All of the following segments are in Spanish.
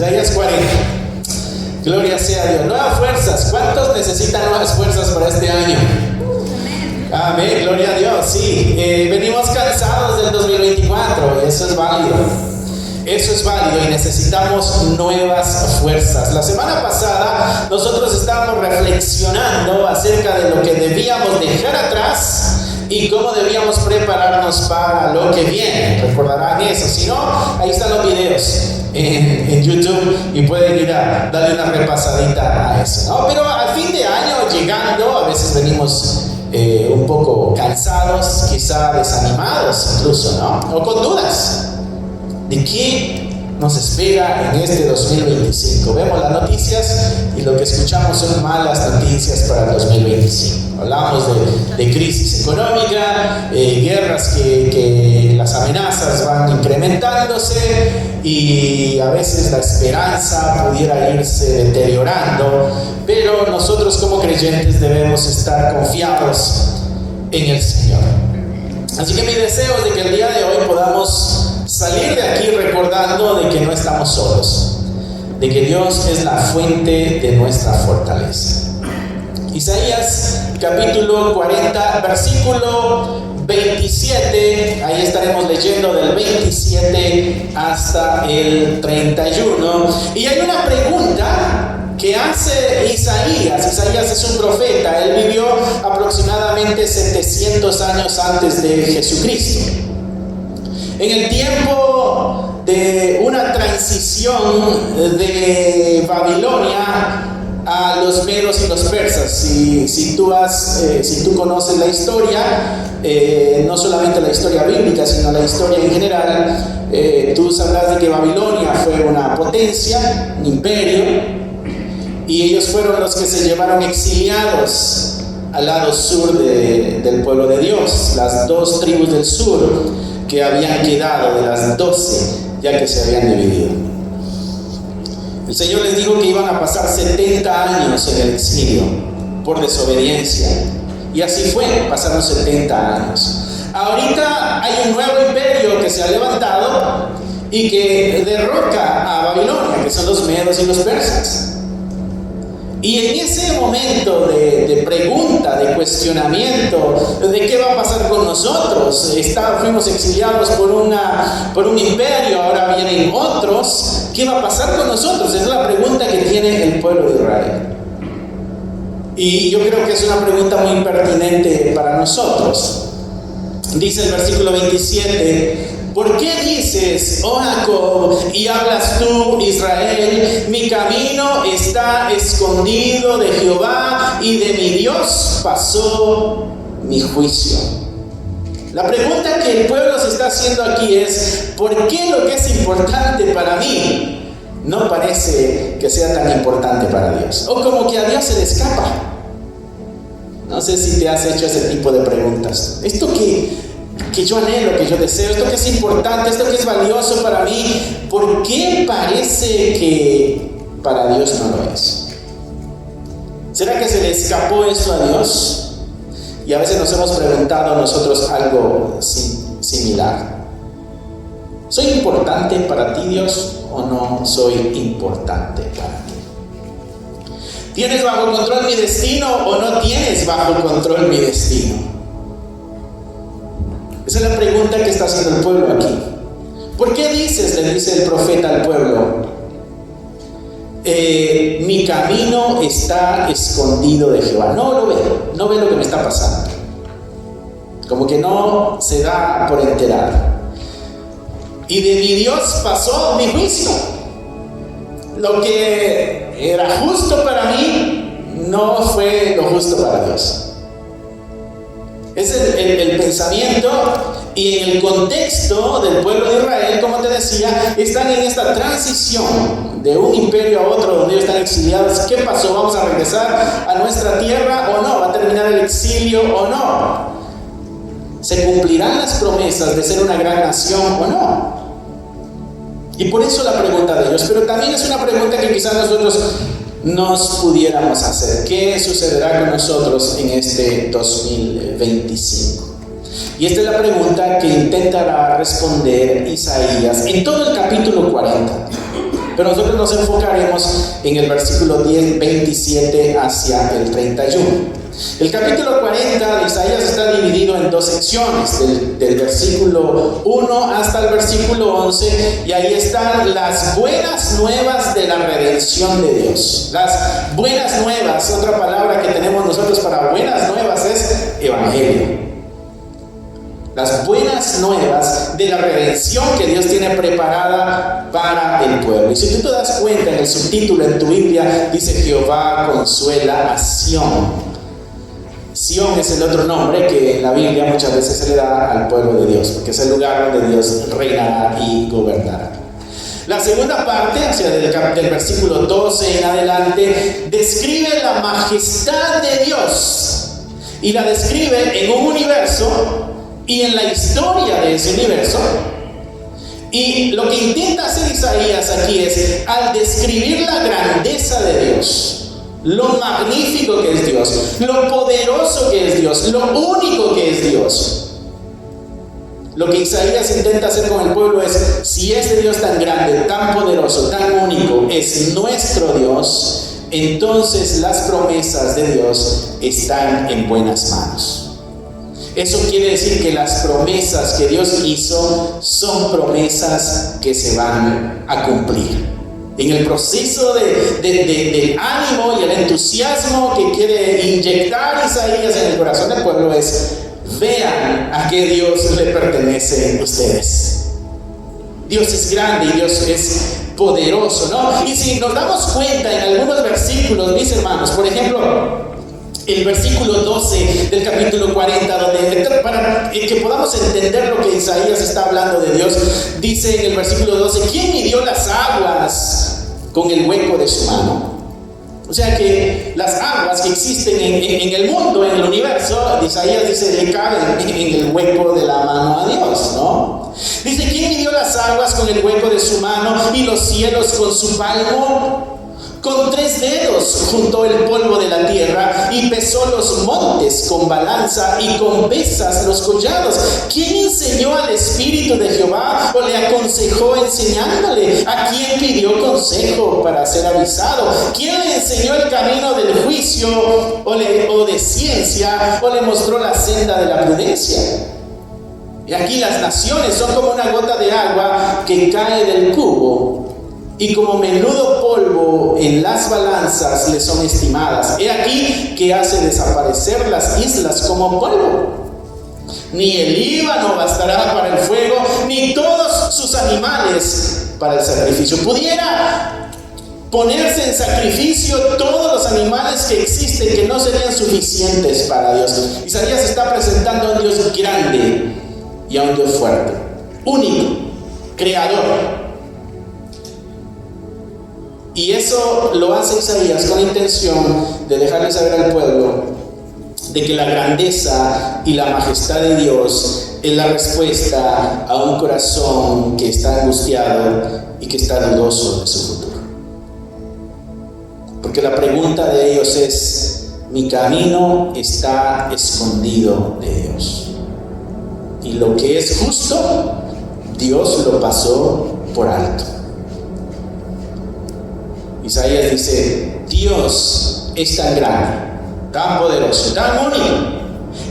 Isaías 40. Gloria sea a Dios. Nuevas fuerzas. ¿Cuántos necesitan nuevas fuerzas para este año? Amén, gloria a Dios. Sí, venimos cansados del 2024 y eso es válido. Eso es válido y necesitamos nuevas fuerzas. La semana pasada nosotros estábamos reflexionando acerca de lo que debíamos dejar atrás y cómo debíamos prepararnos para lo que viene. Recordarán eso. Si no, ahí están los videos en YouTube y pueden ir a darle una repasadita a eso, ¿no? Pero al fin de año llegando, a veces venimos un poco cansados, quizá desanimados incluso, ¿no? O con dudas de qué nos espera en este 2025. Vemos las noticias y lo que escuchamos son malas noticias para el 2025. Hablamos de crisis económica, guerras que las amenazas van incrementándose y a veces la esperanza pudiera irse deteriorando, pero nosotros como creyentes debemos estar confiados en el Señor. Así que mi deseo es de que el día de hoy podamos salir de aquí recordando de que no estamos solos, de que Dios es la fuente de nuestra fortaleza. Isaías capítulo 40, versículo 27, ahí estaremos leyendo del 27 hasta el 31. Y hay una pregunta que hace Isaías. Isaías es un profeta, él vivió aproximadamente 700 años antes de Jesucristo. En el tiempo de una transición de Babilonia a los medos y los persas. Si tú conoces la historia, no solamente la historia bíblica, sino la historia en general, tú sabrás de que Babilonia fue una potencia, un imperio, y ellos fueron los que se llevaron exiliados al lado sur del pueblo de Dios, las dos tribus del sur que habían quedado de las 12, ya que se habían dividido. El Señor les dijo que iban a pasar 70 años en el exilio por desobediencia. Y así fue, pasaron 70 años. Ahorita hay un nuevo imperio que se ha levantado y que derroca a Babilonia, que son los medos y los persas. Y en ese momento de pregunta, de cuestionamiento, de qué va a pasar con nosotros, fuimos exiliados por un imperio, ahora vienen otros, ¿qué va a pasar con nosotros? Esa es la pregunta que tiene el pueblo de Israel. Y yo creo que es una pregunta muy pertinente para nosotros. Dice el versículo 27, ¿por qué dices, oh Jacob, y hablas tú, Israel, mi camino está escondido de Jehová y de mi Dios pasó mi juicio? La pregunta que el pueblo se está haciendo aquí es, ¿por qué lo que es importante para mí no parece que sea tan importante para Dios? O como que a Dios se le escapa. No sé si te has hecho ese tipo de preguntas. Esto que yo anhelo, que yo deseo, esto que es importante, esto que es valioso para mí, ¿por qué parece que para Dios no lo es? ¿Será que se le escapó esto a Dios? Y a veces nos hemos preguntado nosotros algo similar. ¿Soy importante para ti, Dios, o no soy importante para ti? ¿Tienes bajo control mi destino o no tienes bajo control mi destino? Esa es la pregunta que está haciendo el pueblo aquí. ¿Por qué dices, le dice el profeta al pueblo, mi camino está escondido de Jehová? No lo ve lo que me está pasando. Como que no se da por enterar. Y de mi Dios pasó mi juicio. Lo que era justo para mí no fue lo justo para Dios. Ese es el pensamiento, y en el contexto del pueblo de Israel, como te decía, están en esta transición de un imperio a otro donde ellos están exiliados. ¿Qué pasó? ¿Vamos a regresar a nuestra tierra o no? ¿Va a terminar el exilio o no? ¿Se cumplirán las promesas de ser una gran nación o no? Y por eso la pregunta de ellos, pero también es una pregunta que quizás nosotros nos pudiéramos hacer. ¿Qué sucederá con nosotros en este 2025? Y esta es la pregunta que intentará responder Isaías en todo el capítulo 40. pero nosotros nos enfocaremos en el versículo 27 hacia el 31. El capítulo 40 de Isaías está dividido en dos secciones, del versículo 1 hasta el versículo 11, y ahí están las buenas nuevas de la redención de Dios. Las buenas nuevas, otra palabra que tenemos nosotros para buenas nuevas es evangelio. Las buenas nuevas de la redención que Dios tiene preparada para el pueblo. Y si tú te das cuenta, en el subtítulo en tu Biblia dice: Jehová consuela a Sión. Sión es el otro nombre que en la Biblia muchas veces se le da al pueblo de Dios, porque es el lugar donde Dios reinará y gobernará. La segunda parte, o sea, del versículo 12 en adelante, describe la majestad de Dios y la describe en un universo y en la historia de ese universo. Y lo que intenta hacer Isaías aquí es, al describir la grandeza de Dios, lo magnífico que es Dios, lo poderoso que es Dios, lo único que es Dios, lo que Isaías intenta hacer con el pueblo es: si este Dios tan grande, tan poderoso, tan único es nuestro Dios, entonces las promesas de Dios están en buenas manos. Eso quiere decir que las promesas que Dios hizo son promesas que se van a cumplir. En el proceso del ánimo y el entusiasmo que quiere inyectar Isaías en el corazón del pueblo es: vean a qué Dios le pertenecen ustedes. Dios es grande y Dios es poderoso, ¿no? Y si nos damos cuenta en algunos versículos, mis hermanos, por ejemplo, el versículo 12 del capítulo 40, donde para que podamos entender lo que Isaías está hablando de Dios, dice en el versículo 12: ¿quién midió las aguas con el hueco de su mano? O sea que las aguas que existen en el mundo, en el universo, Isaías dice, le caben en el hueco de la mano a Dios, ¿no? Dice: ¿quién midió las aguas con el hueco de su mano y los cielos con su palmo? Con 3 dedos juntó el polvo de la tierra y pesó los montes con balanza y con pesas los collados. ¿Quién enseñó al Espíritu de Jehová o le aconsejó enseñándole? ¿A quién pidió consejo para ser avisado? ¿Quién le enseñó el camino del juicio o de ciencia o le mostró la senda de la prudencia? Y aquí las naciones son como una gota de agua que cae del cubo, y como menudo polvo en las balanzas le son estimadas. He aquí que hace desaparecer las islas como polvo. Ni el Líbano bastará para el fuego, ni todos sus animales para el sacrificio. Pudiera ponerse en sacrificio todos los animales que existen, que no serían suficientes para Dios. Isaías está presentando a un Dios grande y a un Dios fuerte, único, creador. Y eso lo hace Isaías con la intención de dejarle saber al pueblo de que la grandeza y la majestad de Dios es la respuesta a un corazón que está angustiado y que está dudoso de su futuro. Porque la pregunta de ellos es: mi camino está escondido de Dios, y lo que es justo, Dios lo pasó por alto. Isaías dice: Dios es tan grande, tan poderoso, tan único,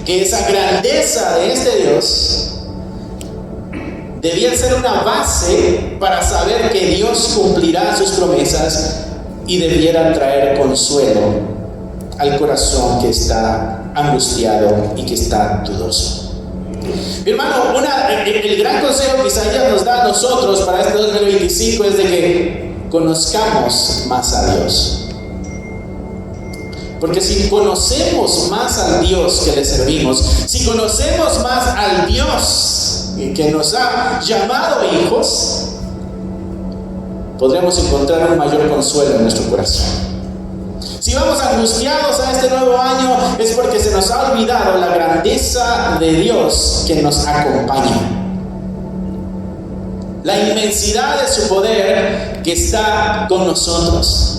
que esa grandeza de este Dios debía ser una base para saber que Dios cumplirá sus promesas y debiera traer consuelo al corazón que está angustiado y que está dudoso. Mi hermano, el gran consejo que Isaías nos da a nosotros para este 2025 es de que conozcamos más a Dios. Porque si conocemos más al Dios que le servimos, si conocemos más al Dios que nos ha llamado hijos, podremos encontrar un mayor consuelo en nuestro corazón. Si vamos angustiados a este nuevo año, es porque se nos ha olvidado la grandeza de Dios que nos acompaña, la inmensidad de su poder que está con nosotros.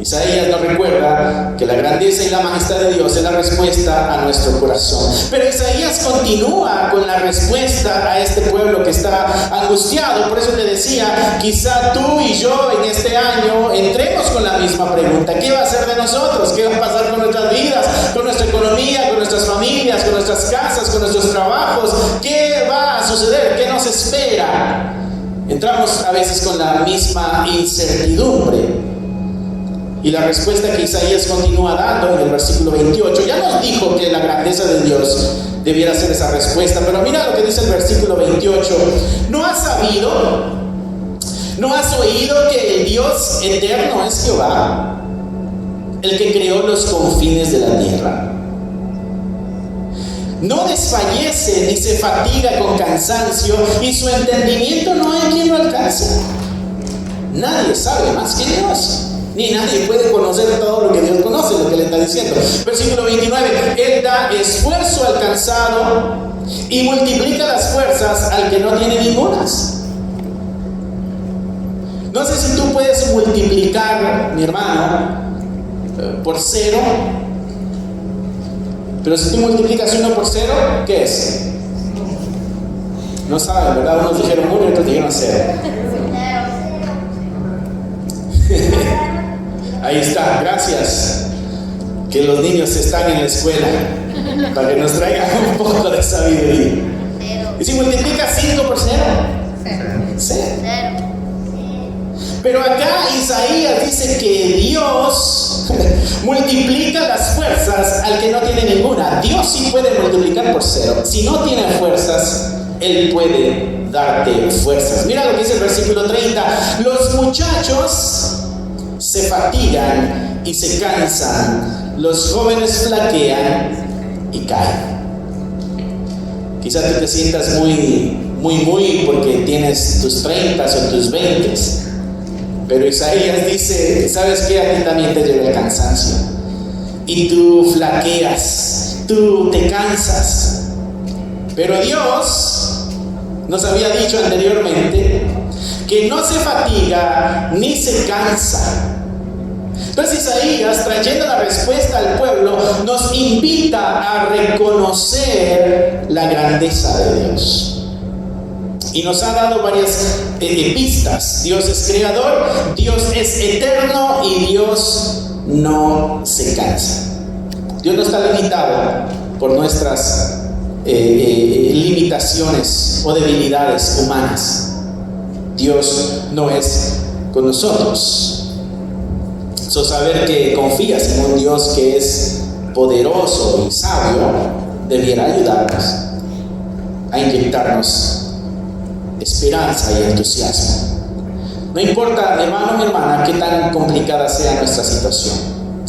Isaías nos recuerda que la grandeza y la majestad de Dios es la respuesta a nuestro corazón. Pero Isaías continúa con la respuesta a este pueblo que está angustiado. Por eso te decía, quizá tú y yo en este año entremos con la misma pregunta. ¿Qué va a ser de nosotros? ¿Qué va a pasar con nuestras vidas, con nuestra economía, con nuestras familias, con nuestras casas, con nuestros trabajos? ¿Qué va a suceder? ¿Qué nos espera? Entramos a veces con la misma incertidumbre. Y la respuesta que Isaías continúa dando en el versículo 28, ya nos dijo que la grandeza de Dios debiera ser esa respuesta, pero mira lo que dice el versículo 28. ¿No has sabido? ¿No has oído que el Dios eterno es Jehová, el que creó los confines de la tierra? No desfallece ni se fatiga con cansancio, y su entendimiento no hay quien lo alcance. Nadie sabe más que Dios, ni nadie puede conocer todo lo que Dios conoce, lo que le está diciendo. Versículo 29, Él da esfuerzo al cansado y multiplica las fuerzas al que no tiene ningunas. No sé si tú puedes multiplicar, mi hermano, por 0, pero si tú multiplicas 1 por 0, ¿qué es? No saben, ¿verdad? Unos dijeron 1 y otros dijeron 0. Ahí está, gracias. Que los niños están en la escuela para que nos traigan un poco de sabiduría. ¿Y si multiplicas 5 por 0? 0. Pero acá Isaías dice que Dios multiplica las fuerzas al que no tiene ninguna. Dios sí puede multiplicar por 0. Si no tiene fuerzas, Él puede darte fuerzas. Mira lo que dice el versículo 30. Los muchachos se fatigan y se cansan, los jóvenes flaquean y caen. Quizás tú te sientas muy porque tienes tus 30 o tus 20, pero Isaías dice, ¿sabes qué? A ti también te llega el cansancio y tú flaqueas, tú te cansas. Pero Dios nos había dicho anteriormente que no se fatiga ni se cansa. Entonces Isaías, trayendo la respuesta al pueblo, nos invita a reconocer la grandeza de Dios. Y nos ha dado varias pistas. Dios es creador, Dios es eterno y Dios no se cansa. Dios no está limitado por nuestras limitaciones o debilidades humanas. Dios no es con nosotros. Saber que confías en un Dios que es poderoso y sabio debiera ayudarnos a inyectarnos esperanza y entusiasmo. No importa, hermano, mi hermana, qué tan complicada sea nuestra situación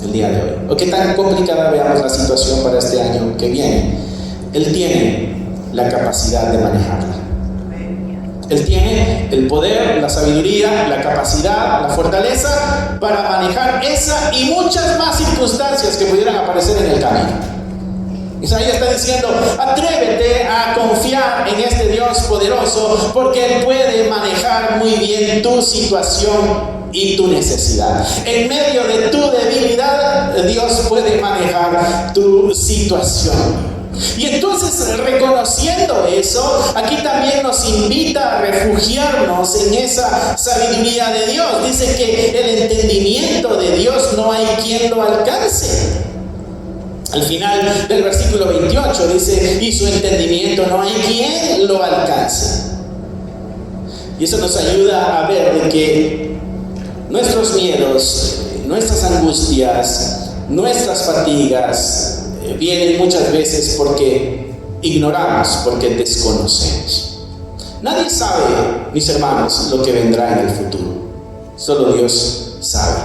el día de hoy, o qué tan complicada veamos la situación para este año que viene, Él tiene la capacidad de manejarla. Él tiene el poder, la sabiduría, la capacidad, la fortaleza para manejar esa y muchas más circunstancias que pudieran aparecer en el camino. Isaías está diciendo, atrévete a confiar en este Dios poderoso, porque Él puede manejar muy bien tu situación y tu necesidad. En medio de tu debilidad, Dios puede manejar tu situación. Y entonces, reconociendo eso, aquí también nos invita a refugiarnos en esa sabiduría de Dios. Dice que el entendimiento de Dios no hay quien lo alcance. Al final del versículo 28 dice, y su entendimiento no hay quien lo alcance. Y eso nos ayuda a ver de que nuestros miedos, nuestras angustias, nuestras fatigas vienen muchas veces porque ignoramos, porque desconocemos. Nadie sabe, mis hermanos, lo que vendrá en el futuro. Solo Dios sabe.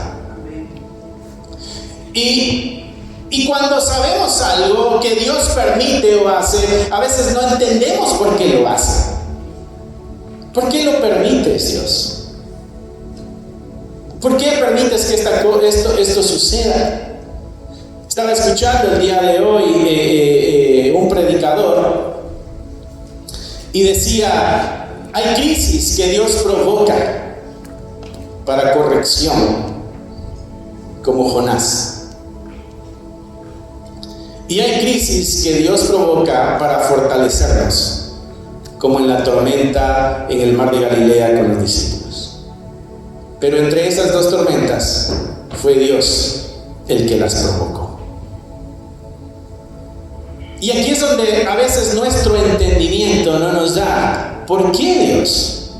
Y cuando sabemos algo que Dios permite o hace, a veces no entendemos por qué lo hace. ¿Por qué lo permites, Dios? ¿Por qué permites que esto suceda? Estaba escuchando el día de hoy un predicador y decía, hay crisis que Dios provoca para corrección, como Jonás. Y hay crisis que Dios provoca para fortalecernos, como en la tormenta en el mar de Galilea con los discípulos. Pero entre esas dos tormentas fue Dios el que las provocó. Y aquí es donde a veces nuestro entendimiento no nos da. ¿Por qué, Dios?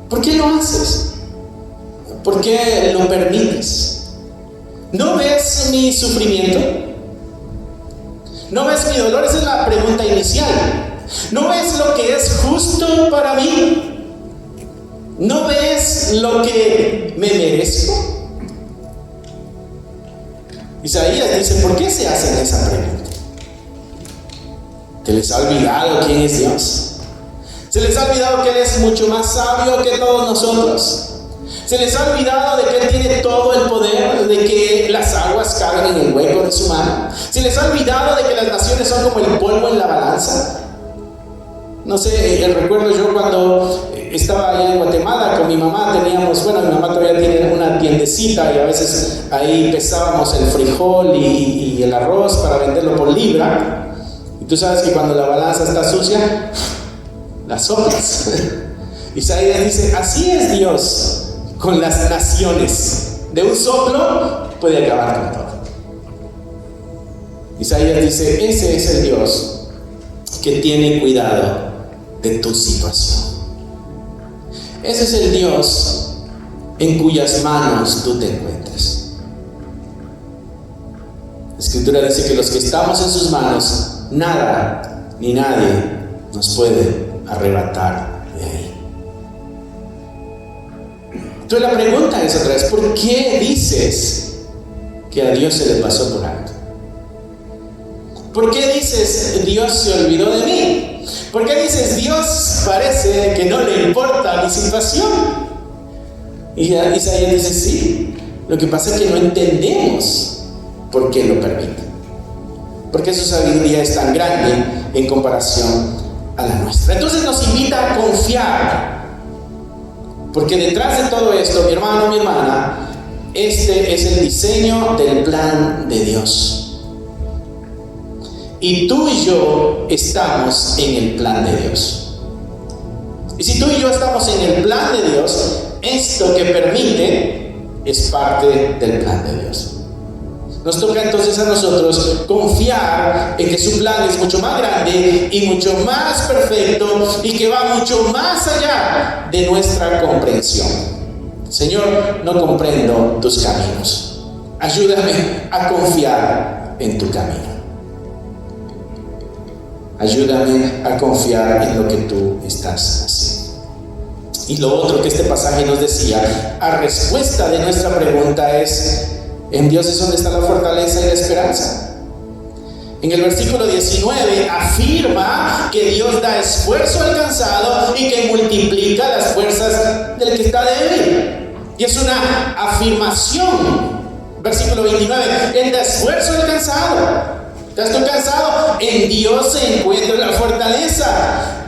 ¿Por qué lo haces? ¿Por qué lo permites? ¿No ves mi sufrimiento? ¿No ves mi dolor? Esa es la pregunta inicial. ¿No ves lo que es justo para mí? ¿No ves lo que me merezco? Isaías dice, ¿por qué se hacen esa pregunta? ¿Se les ha olvidado quién es Dios? ¿Se les ha olvidado que Él es mucho más sabio que todos nosotros? ¿Se les ha olvidado de que Él tiene todo el poder, de que las aguas caben en el hueco de su mano? ¿Se les ha olvidado de que las naciones son como el polvo en la balanza? No sé, recuerdo yo cuando estaba allá en Guatemala con mi mamá, mi mamá todavía tiene una tiendecita y a veces ahí pesábamos el frijol y el arroz para venderlo por libra. Y tú sabes que cuando la balanza está sucia, la soplas. Isaías dice, así es Dios con las naciones. De un soplo puede acabar con todo. Isaías dice, ese es el Dios que tiene cuidado de tu situación. Ese es el Dios en cuyas manos tú te encuentras. La Escritura dice que los que estamos en sus manos, nada ni nadie nos puede arrebatar de ahí. Entonces la pregunta es otra vez, ¿por qué dices que a Dios se le pasó por alto? ¿Por qué dices, Dios se olvidó de mí? ¿Por qué dices, Dios parece que no le importa mi situación? Y Isaías dice, sí, lo que pasa es que no entendemos por qué lo permite. Porque su sabiduría es tan grande en comparación a la nuestra. Entonces nos invita a confiar. Porque detrás de todo esto, mi hermano, mi hermana, este es el diseño del plan de Dios. Y tú y yo estamos en el plan de Dios. Y si tú y yo estamos en el plan de Dios, esto que permite es parte del plan de Dios. Nos toca entonces a nosotros confiar en que su plan es mucho más grande y mucho más perfecto y que va mucho más allá de nuestra comprensión. Señor, no comprendo tus caminos. Ayúdame a confiar en tu camino. Ayúdame a confiar en lo que tú estás haciendo. Y lo otro que este pasaje nos decía, a respuesta de nuestra pregunta es, en Dios es donde está la fortaleza y la esperanza. En el versículo 19 afirma que Dios da esfuerzo al cansado y que multiplica las fuerzas del que está débil. Y es una afirmación. Versículo 29, Él da esfuerzo al cansado. ¿Estás tú cansado? En Dios se encuentra la fortaleza.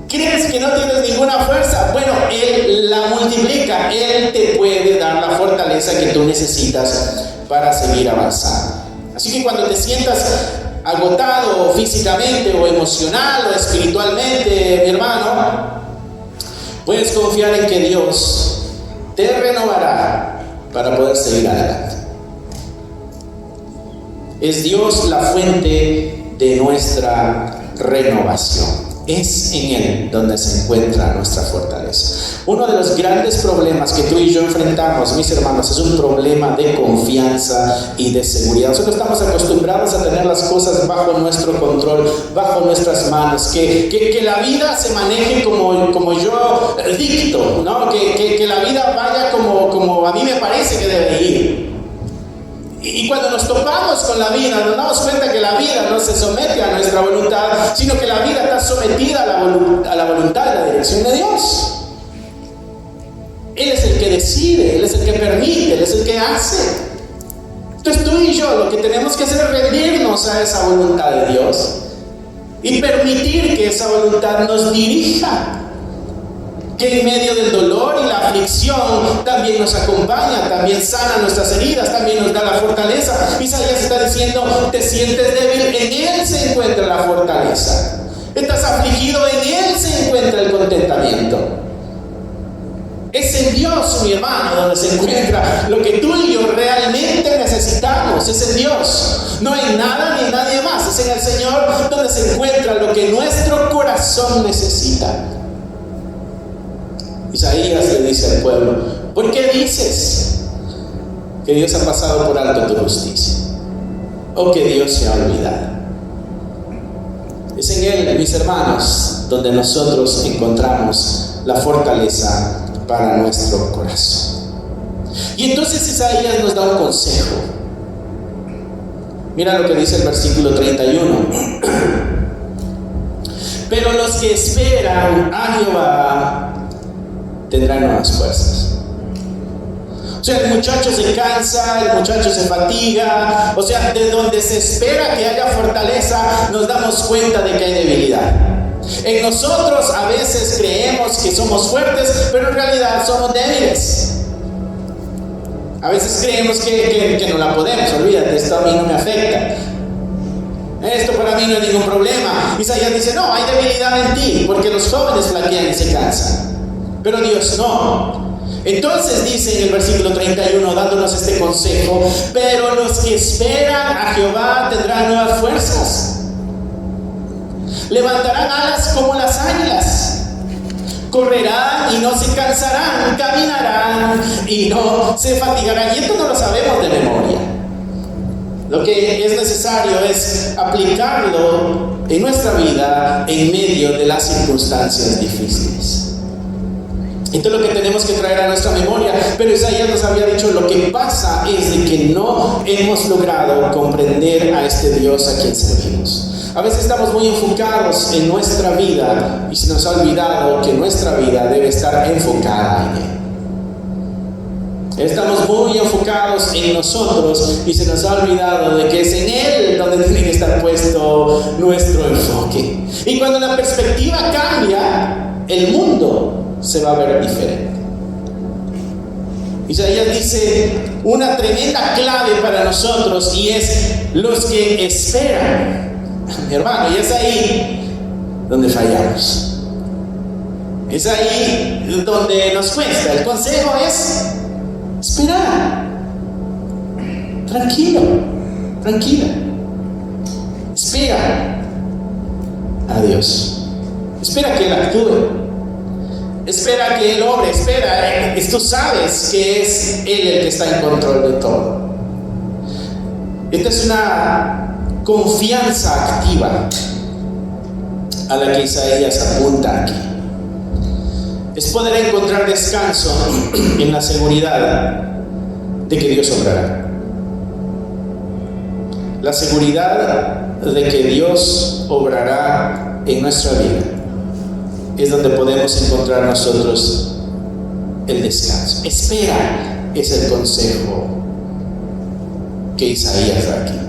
¿Crees que no tienes ninguna fuerza? Bueno, Él la multiplica. Él te puede dar la fortaleza que tú necesitas para seguir avanzando. Así que cuando te sientas agotado físicamente o emocional o espiritualmente, mi hermano, puedes confiar en que Dios te renovará para poder seguir adelante. Es Dios la fuente de nuestra renovación. Es en Él donde se encuentra nuestra fortaleza. Uno de los grandes problemas que tú y yo enfrentamos, mis hermanos, es un problema de confianza y de seguridad. Nosotros estamos acostumbrados a tener las cosas bajo nuestro control, bajo nuestras manos, que la vida se maneje como yo dicto, ¿no? Que la vida vaya como a mí me parece que debe ir. Y cuando nos topamos con la vida, nos damos cuenta que la vida no se somete a nuestra voluntad, sino que la vida está sometida a la voluntad y la dirección de Dios. Él es el que decide, Él es el que permite, Él es el que hace. Entonces tú y yo lo que tenemos que hacer es rendirnos a esa voluntad de Dios y permitir que esa voluntad nos dirija. que en medio del dolor y la aflicción también nos acompaña, también sana nuestras heridas, también nos da la fortaleza. Isaías está diciendo, te sientes débil, en Él se encuentra la fortaleza. Estás afligido, en Él se encuentra el contentamiento. Es en Dios, mi hermano, donde se encuentra lo que tú y yo realmente necesitamos. Es en Dios, no en nada ni en nadie más. Es en el Señor donde se encuentra lo que nuestro corazón necesita. Isaías le dice al pueblo, ¿por qué dices que Dios ha pasado por alto tu justicia? ¿O que Dios se ha olvidado? Es en Él, mis hermanos, donde nosotros encontramos la fortaleza para nuestro corazón. Y entonces Isaías nos da un consejo. Mira lo que dice el versículo 31. Pero los que esperan a Jehová tendrán nuevas fuerzas. O sea, el muchacho se cansa, el muchacho se fatiga. O sea, de donde se espera que haya fortaleza, nos damos cuenta de que hay debilidad. En nosotros a veces creemos que somos fuertes, pero en realidad somos débiles. A veces creemos que no la podemos. Olvídate, esto a mí no me afecta. Esto para mí no es ningún problema. Isaías dice, no, hay debilidad en ti, porque los jóvenes flaquean y se cansan, pero Dios no. Entonces dice en el versículo 31, dándonos este consejo, pero los que esperan a Jehová tendrán nuevas fuerzas. Levantarán alas como las águilas. Correrán y no se cansarán. Caminarán y no se fatigarán. Y esto no lo sabemos de memoria. Lo que es necesario es aplicarlo en nuestra vida en medio de las circunstancias difíciles. Esto es lo que tenemos que traer a nuestra memoria. Pero Isaías nos había dicho, lo que pasa es de que no hemos logrado comprender a este Dios a quien servimos. A veces estamos muy enfocados en nuestra vida y se nos ha olvidado que nuestra vida debe estar enfocada en Él. Estamos muy enfocados en nosotros y se nos ha olvidado de que es en Él donde tiene que estar puesto nuestro enfoque. Y cuando la perspectiva cambia, el mundo se va a ver diferente. Isaías dice una tremenda clave para nosotros y es los que esperan. Mi hermano, y es ahí donde fallamos. Es ahí donde nos cuesta. El consejo es esperar. Tranquilo, tranquila. Espera a Dios. Espera que Él actúe. Espera que Él obre. Espera. Tú sabes que es Él el que está en control de todo. Esta es una confianza activa a la que Isaías apunta aquí. Es poder encontrar descanso en la seguridad de que Dios obrará. La seguridad de que Dios obrará en nuestra vida es donde podemos encontrar nosotros el descanso. Espera es el consejo que Isaías da aquí.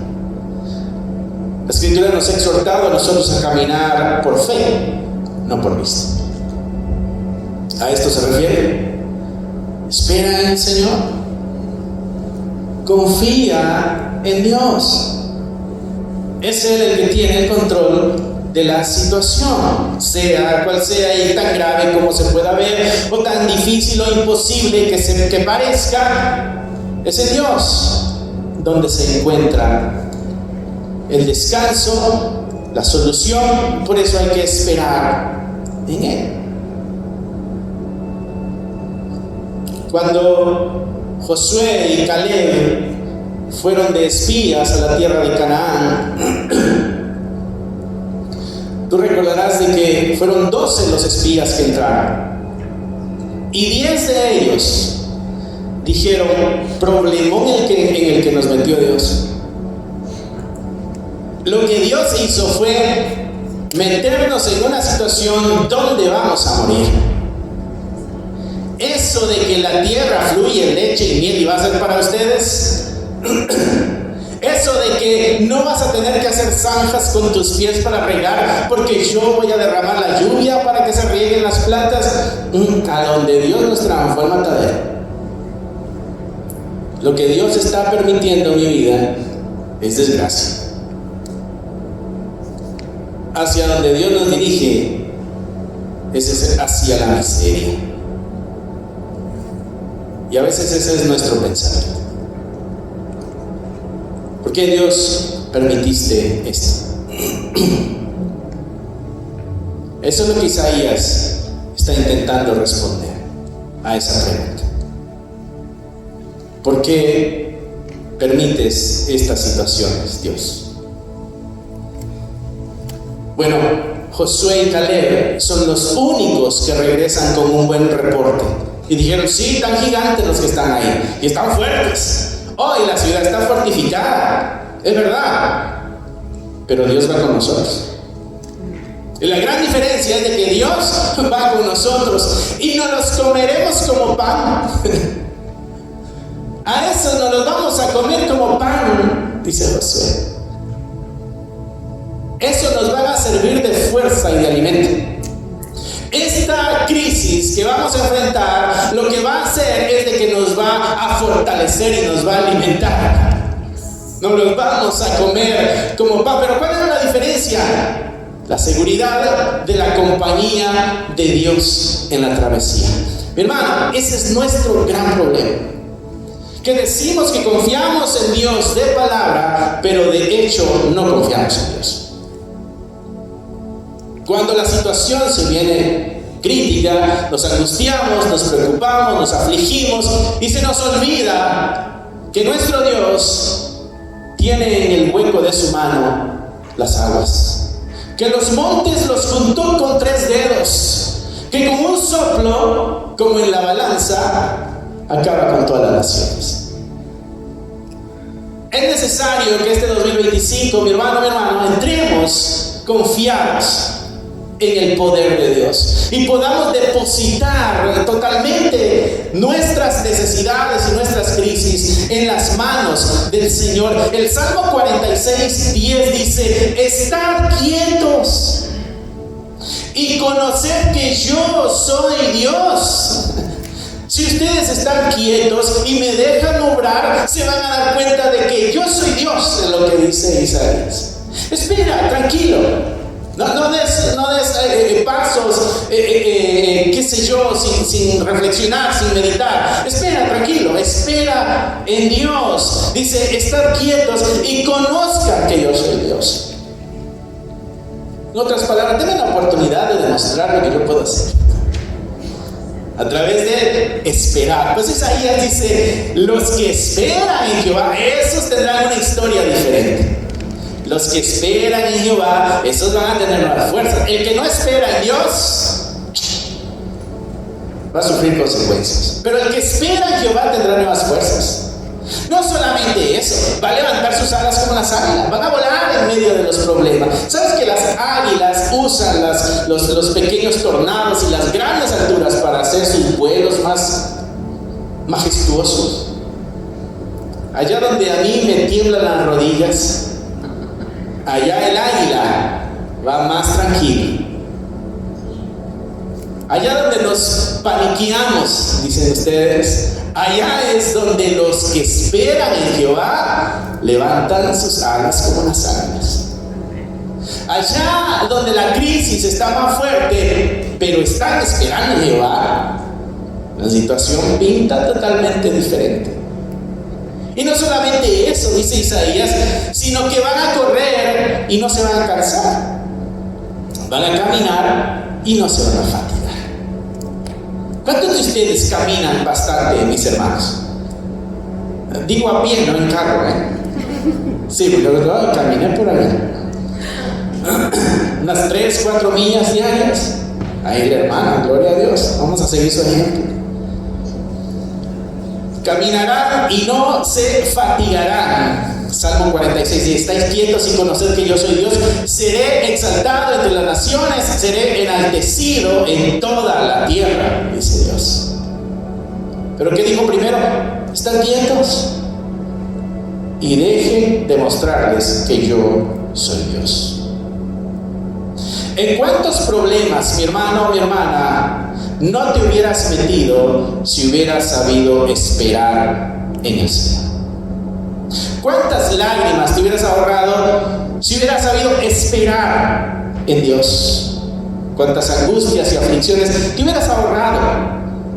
La Escritura nos ha exhortado a nosotros a caminar por fe, no por vista. ¿A esto se refiere? Espera en el Señor. Confía en Dios. Es Él el que tiene el control de la situación, sea cual sea, y tan grave como se pueda ver, o tan difícil o imposible que parezca. Es en Dios donde se encuentra el descanso, la solución. Por eso hay que esperar en Él. Cuando Josué y Caleb fueron de espías a la tierra de Canaán, tú recordarás de que fueron 12 los espías que entraron, y 10 de ellos dijeron: problemón en el que nos metió Dios. Lo que Dios hizo fue meternos en una situación donde vamos a morir. Eso de que la tierra fluye leche y miel y va a ser para ustedes, eso de que no vas a tener que hacer zanjas con tus pies para regar, porque yo voy a derramar la lluvia para que se rieguen las plantas. A donde Dios nos transforma el matadero. Lo que Dios está permitiendo en mi vida es desgracia. Hacia donde Dios nos dirige es hacia la miseria. Y a veces ese es nuestro pensamiento. ¿Por qué Dios permitiste esto? Eso es lo que Isaías está intentando responder a esa pregunta. ¿Por qué permites estas situaciones, Dios? Bueno, Josué y Caleb son los únicos que regresan con un buen reporte. Y dijeron, sí, tan gigantes los que están ahí, y están fuertes. Oh, y la ciudad está fortificada, es verdad. Pero Dios va con nosotros. Y la gran diferencia es de que Dios va con nosotros y no los comeremos como pan. A eso no los vamos a comer como pan, dice Josué. Eso nos va a servir de fuerza y de alimento. Esta crisis que vamos a enfrentar, lo que va a hacer es de que nos va a fortalecer y nos va a alimentar. No los vamos a comer como pan. Pero ¿cuál es la diferencia? La seguridad de la compañía de Dios en la travesía. Mi hermano, ese es nuestro gran problema. Que decimos que confiamos en Dios de palabra, pero de hecho no confiamos en Dios. Cuando la situación se viene crítica, nos angustiamos, nos preocupamos, nos afligimos y se nos olvida que nuestro Dios tiene en el hueco de su mano las aguas, que los montes los juntó con 3 dedos, que con un soplo, como en la balanza, acaba con todas las naciones. Es necesario que este 2025, mi hermano, entremos confiados en el poder de Dios y podamos depositar totalmente nuestras necesidades y nuestras crisis en las manos del Señor. El Salmo 46:10 dice: estad quietos y conoced que yo soy Dios. Si ustedes están quietos y me dejan obrar, se van a dar cuenta de que yo soy Dios, es lo que dice Isaías. Espera, tranquilo. No des pasos, qué sé yo, sin reflexionar, sin meditar. Espera, tranquilo, espera en Dios. Dice, estar quietos y conozcan que yo soy Dios. En otras palabras, tengan la oportunidad de demostrar lo que yo puedo hacer a través de esperar. Pues Isaías dice, los que esperan en Jehová, esos tendrán una historia diferente. Los que esperan en Jehová, esos van a tener nuevas fuerzas. El que no espera en Dios va a sufrir consecuencias. Pero el que espera en Jehová tendrá nuevas fuerzas. No solamente eso, va a levantar sus alas como las águilas, van a volar en medio de los problemas. ¿Sabes que las águilas usan los pequeños tornados y las grandes alturas para hacer sus vuelos más majestuosos? Allá donde a mí me tiemblan las rodillas, allá el águila va más tranquilo. Allá donde nos paniqueamos, dicen ustedes, allá es donde los que esperan en Jehová levantan sus alas como las águilas. Allá donde la crisis está más fuerte, pero están esperando en Jehová, la situación pinta totalmente diferente. Y no solamente eso, dice Isaías, sino que van a correr y no se van a cansar. Van a caminar y no se van a fatigar. ¿Cuántos de ustedes caminan bastante, mis hermanos? Digo a pie, no en carro, Sí, porque yo caminé por ahí. Unas 3-4 millas diarias. Ahí la hermana, gloria a Dios. Vamos a seguir su ejemplo. Caminarán y no se fatigarán. Salmo 46, y estáis quietos y conoced que yo soy Dios. Seré exaltado entre las naciones, seré enaltecido en toda la tierra, dice Dios. Pero ¿qué dijo primero? Están quietos y deje de mostrarles que yo soy Dios. ¿En cuántos problemas, mi hermano o mi hermana, no te hubieras metido si hubieras sabido esperar en el Señor? ¿Cuántas lágrimas te hubieras ahorrado si hubieras sabido esperar en Dios? ¿Cuántas angustias y aflicciones te hubieras ahorrado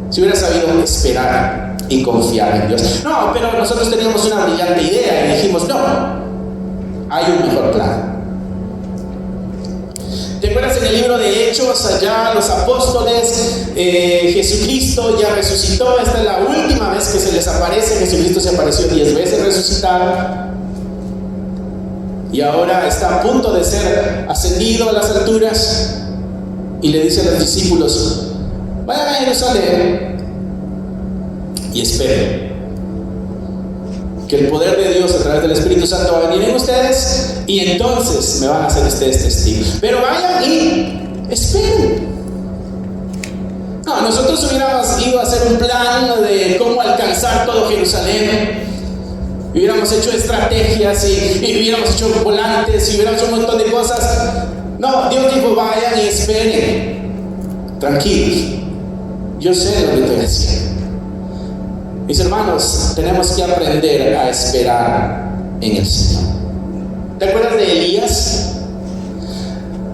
si hubieras sabido esperar y confiar en Dios? No, pero nosotros teníamos una brillante idea y dijimos, no, hay un mejor plan. ¿Te acuerdas en el libro de Hechos, allá los apóstoles, Jesucristo ya resucitó? Esta es la última vez que se les aparece. Jesucristo se apareció 10 veces resucitado. Y ahora está a punto de ser ascendido a las alturas. Y le dice a los discípulos, vayan a Jerusalén y esperen que el poder de Dios a través del Espíritu Santo va a venir en ustedes, y entonces me van a hacer ustedes testigos. Pero vayan y esperen. No, nosotros hubiéramos ido a hacer un plan de cómo alcanzar todo Jerusalén. Hubiéramos hecho estrategias y hubiéramos hecho volantes y hubiéramos hecho un montón de cosas. No, Dios dijo, vayan y esperen. Tranquilos. Yo sé lo que estoy haciendo. Mis hermanos, tenemos que aprender a esperar en el Señor. ¿Te acuerdas de Elías?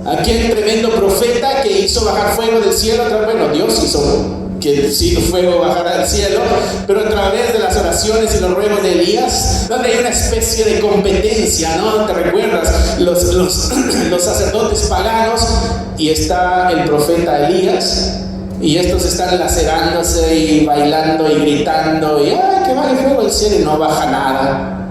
Aquel tremendo profeta que hizo bajar fuego del cielo. Bueno, Dios hizo que sí, fuego bajara del cielo, pero a través de las oraciones y los ruegos de Elías, donde hay una especie de competencia, ¿no? ¿Te recuerdas? Los sacerdotes paganos, y está el profeta Elías. Y estos están lacerándose y bailando y gritando y que baje fuego del cielo, y no baja nada.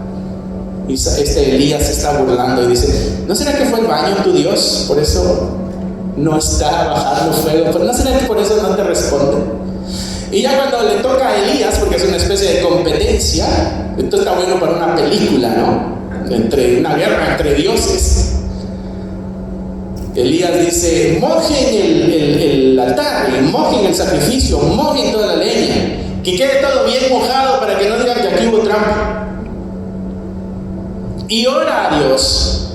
Y Elías se está burlando y dice, ¿no será que fue el baño tu Dios? Por eso no está bajando fuego. ¿No será que por eso no te responde? Y ya cuando le toca a Elías, porque es una especie de competencia, esto está bueno para una película, ¿no? Entre una guerra entre dioses. Elías dice, mojen el altar, mojen el sacrificio, mojen toda la leña, que quede todo bien mojado para que no digan que aquí hubo trampa. Y ora a Dios.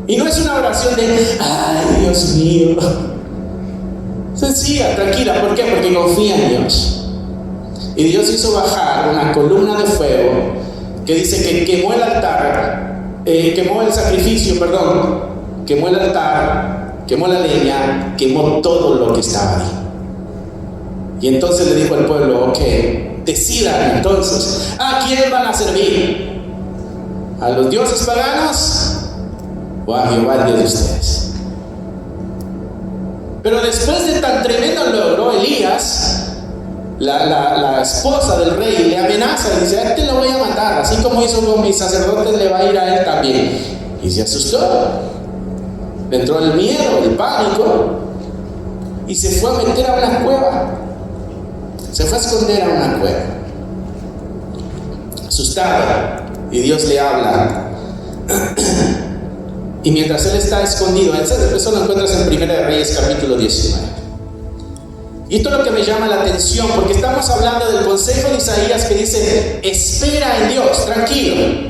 Y no es una oración de, ay, Dios mío. Sencilla, tranquila. ¿Por qué? Porque confía en Dios. Y Dios hizo bajar una columna de fuego que dice que quemó el altar, quemó el sacrificio, perdón. Quemó el altar, quemó la leña, quemó todo lo que estaba ahí. Y entonces le dijo al pueblo, ok, decidan entonces, ¿a quién van a servir? ¿A los dioses paganos o a Jehová, Dios de ustedes? Pero después de tan tremendo logro, Elías, la esposa del rey, le amenaza y dice, te lo voy a matar, así como hizo con mis sacerdotes, le va a ir a él también. Y se asustó. Le entró el miedo, el pánico, y se fue a meter a una cueva. Se fue a esconder a una cueva, asustado. Y Dios le habla. Y mientras él está escondido, eso lo encuentras en 1 de Reyes capítulo 19. Y esto es lo que me llama la atención, porque estamos hablando del consejo de Isaías que dice, espera en Dios, tranquilo.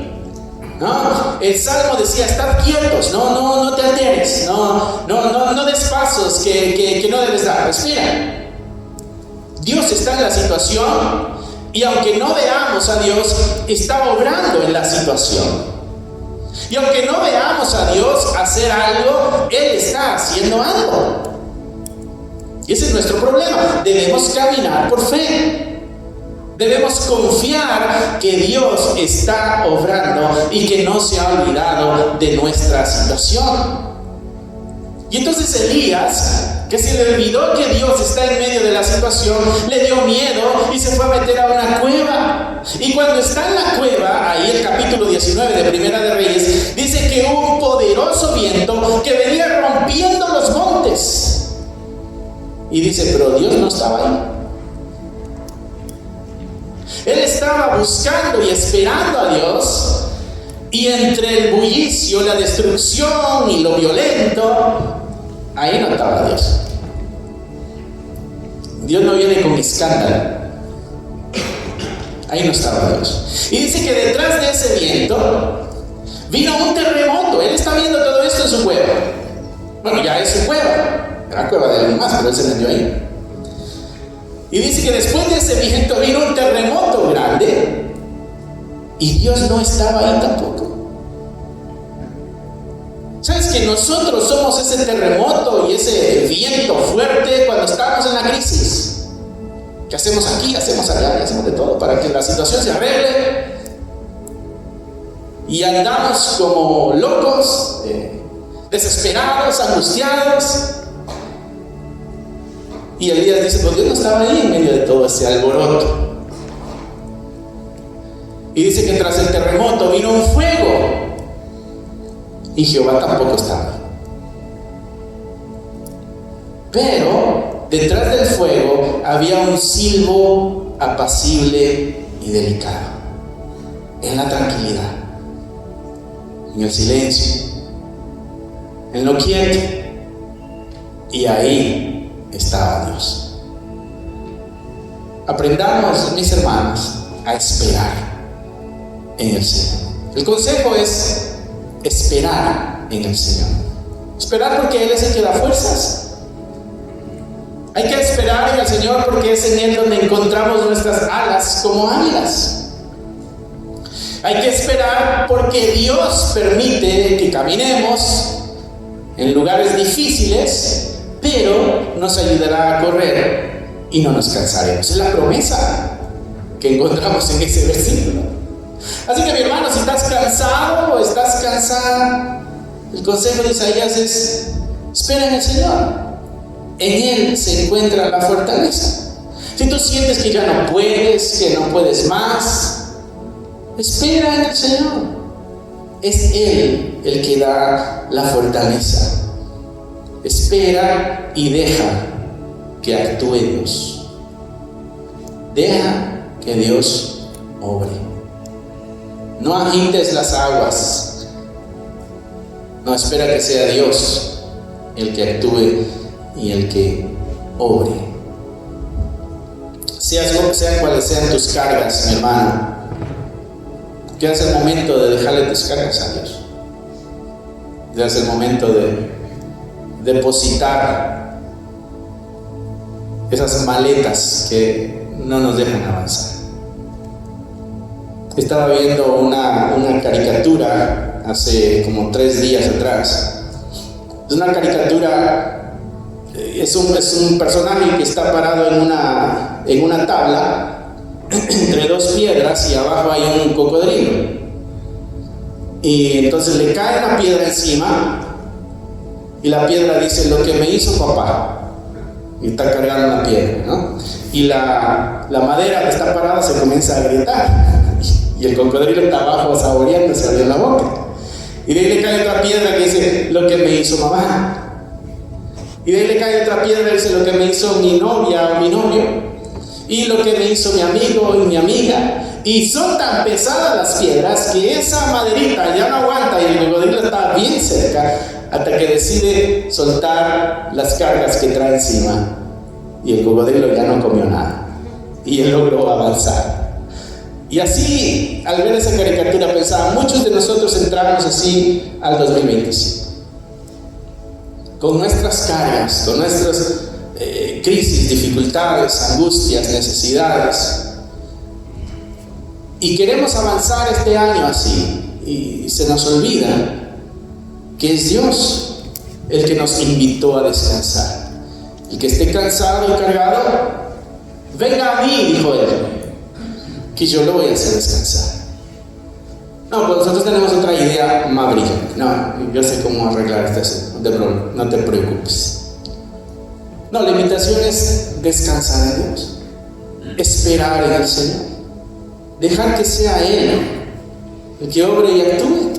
¿No? El Salmo decía, estad quietos, no te alteres, no des pasos que no debes dar. Espera. Dios está en la situación, y aunque no veamos a Dios, está obrando en la situación. Y aunque no veamos a Dios hacer algo, Él está haciendo algo. Y ese es nuestro problema. Debemos caminar por fe. Debemos confiar que Dios está obrando y que no se ha olvidado de nuestra situación. Y entonces Elías, que se le olvidó que Dios está en medio de la situación, le dio miedo y se fue a meter a una cueva. Y cuando está en la cueva, ahí el capítulo 19 de Primera de Reyes, dice que hubo un poderoso viento que venía rompiendo los montes. Y dice, pero Dios no estaba ahí. Él estaba buscando y esperando a Dios, y entre el bullicio, la destrucción y lo violento, ahí no estaba Dios. Dios no viene con escándalo. Ahí no estaba Dios. Y dice que detrás de ese viento vino un terremoto. Él está viendo todo esto en su cueva. Bueno, ya es su cueva. Era la cueva de alguien más, pero él se metió ahí. Y dice que después de ese viento vino un terremoto grande. Y Dios no estaba ahí tampoco. ¿Sabes que nosotros somos ese terremoto y ese viento fuerte cuando estamos en la crisis? ¿Qué hacemos aquí? Hacemos allá, hacemos de todo para que la situación se arregle. Y andamos como locos, desesperados, angustiados. Y Elías dice, pues Dios no estaba ahí en medio de todo ese alboroto. Y dice que tras el terremoto vino un fuego. Y Jehová tampoco estaba. Pero detrás del fuego había un silbo apacible y delicado. En la tranquilidad, en el silencio, en lo quieto. Y ahí estaba Dios. Aprendamos, mis hermanos, a esperar en el Señor. El consejo es esperar en el Señor. Esperar porque Él es el que da fuerzas. Hay que esperar en el Señor porque es en Él donde encontramos nuestras alas como águilas. Hay que esperar porque Dios permite que caminemos en lugares difíciles, pero nos ayudará a correr y no nos cansaremos. Es la promesa que encontramos en ese versículo. Así que mi hermano, si estás cansado o estás cansada, el consejo de Isaías es: espera en el Señor. En Él se encuentra la fortaleza. Si tú sientes que ya no puedes, que no puedes más, espera en el Señor. Es Él el que da la fortaleza. Espera y deja que actúe Dios. Deja que Dios obre. No agites las aguas. No, espera que sea Dios el que actúe y el que obre. Sean cuales sean tus cargas, mi hermano, ya es el momento de dejarle tus cargas a Dios. Ya es el momento de depositar esas maletas que no nos dejan avanzar. Estaba viendo una caricatura hace como 3 días atrás. Es una caricatura. Es un personaje que está parado en una tabla entre 2 piedras y abajo hay un cocodrilo. Y entonces le cae una piedra encima y la piedra dice: lo que me hizo papá. Y está cargando la piedra, ¿no? Y la madera que está parada se comienza a agrietar y el cocodrilo está abajo saboreándose, abriendo la boca. Y de ahí le cae otra piedra que dice: lo que me hizo mamá. Y de ahí le cae otra piedra y dice: lo que me hizo mi novia o mi novio. Y lo que me hizo mi amigo y mi amiga. Y son tan pesadas las piedras que esa maderita ya no aguanta y el cocodrilo está bien cerca, hasta que decide soltar las cargas que trae encima. Y el cocodrilo ya no comió nada. Y él logró avanzar. Y así, al ver esa caricatura, pensaba: muchos de nosotros entramos así al 2025. Con nuestras cargas, con nuestras crisis, dificultades, angustias, necesidades. Y queremos avanzar este año así. Y se nos olvida que es Dios el que nos invitó a descansar. El que esté cansado y cargado, venga a mí, dijo Él, que yo lo voy a hacer descansar. No, pues nosotros tenemos otra idea más brillante. No, yo sé cómo arreglar este asunto, no te preocupes. No, la invitación es descansar en Dios, esperar en el Señor, dejar que sea Él el que obre y actúe.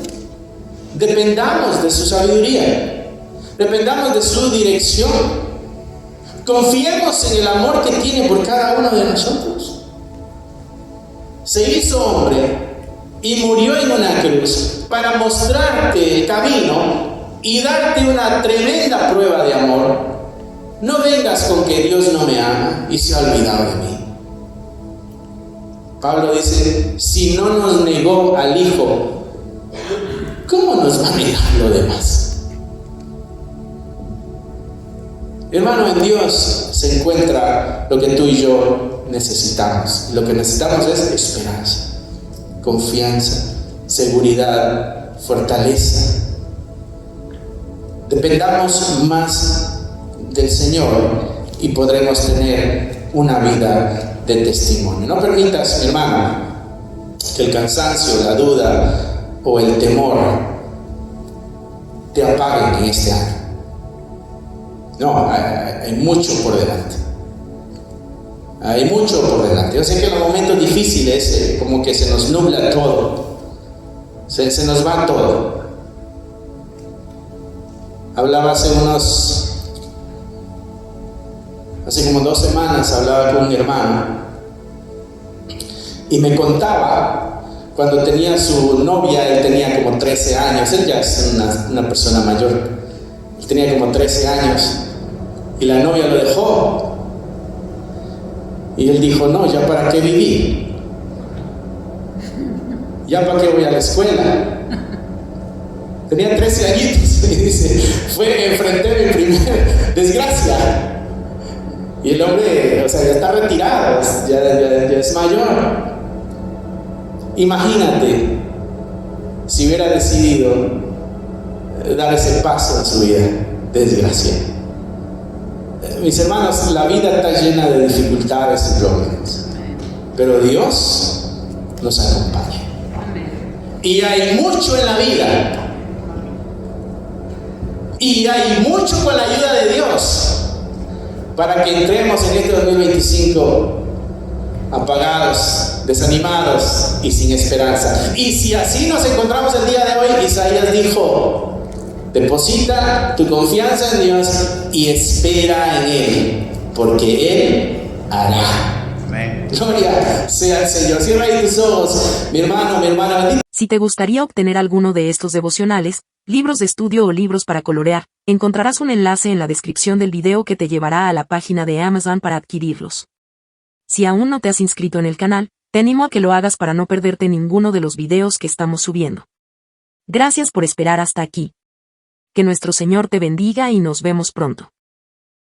Dependamos de su sabiduría, dependamos de su dirección, confiemos en el amor que tiene por cada uno de nosotros. Se hizo hombre y murió en una cruz para mostrarte el camino y darte una tremenda prueba de amor. No vengas con que Dios no me ama y se ha olvidado de mí. Pablo dice, si no nos negó al Hijo, ¿cómo nos va a negar lo demás? Hermano, en Dios se encuentra lo que tú y yo necesitamos. Lo que necesitamos es esperanza, confianza, seguridad, fortaleza. Dependamos más del Señor y podremos tener una vida de testimonio. No permitas, mi hermano, que el cansancio, la duda o el temor te apaguen en este año. No, hay mucho por delante. Hay mucho por delante. Yo sé que en los momentos difíciles como que se nos nubla todo. Se nos va todo. Hablaba hace como 2 semanas, hablaba con un hermano y me contaba cuando tenía su novia. Él tenía como 13 años, él ya es una persona mayor. Él tenía como 13 años y la novia lo dejó y él dijo, no, ¿ya para qué viví? ¿Ya para qué voy a la escuela? Tenía 13 añitos y dice, enfrenté mi primer desgracia. Y el hombre, ya está retirado, ya es mayor. Imagínate si hubiera decidido dar ese paso en su vida, desgracia. Mis hermanos, la vida está llena de dificultades y problemas, pero Dios nos acompaña. Y hay mucho en la vida. Y hay mucho con la ayuda de Dios para que entremos en este 2025 apagados, desanimados y sin esperanza. Y si así nos encontramos el día de hoy, Isaías dijo, deposita tu confianza en Dios y espera en Él, porque Él hará. Amén. Gloria sea al Señor. Cierra ahí tus ojos, mi hermano, mi hermana. Si te gustaría obtener alguno de estos devocionales, libros de estudio o libros para colorear, encontrarás un enlace en la descripción del video que te llevará a la página de Amazon para adquirirlos. Si aún no te has inscrito en el canal, te animo a que lo hagas para no perderte ninguno de los videos que estamos subiendo. Gracias por esperar hasta aquí. Que nuestro Señor te bendiga y nos vemos pronto.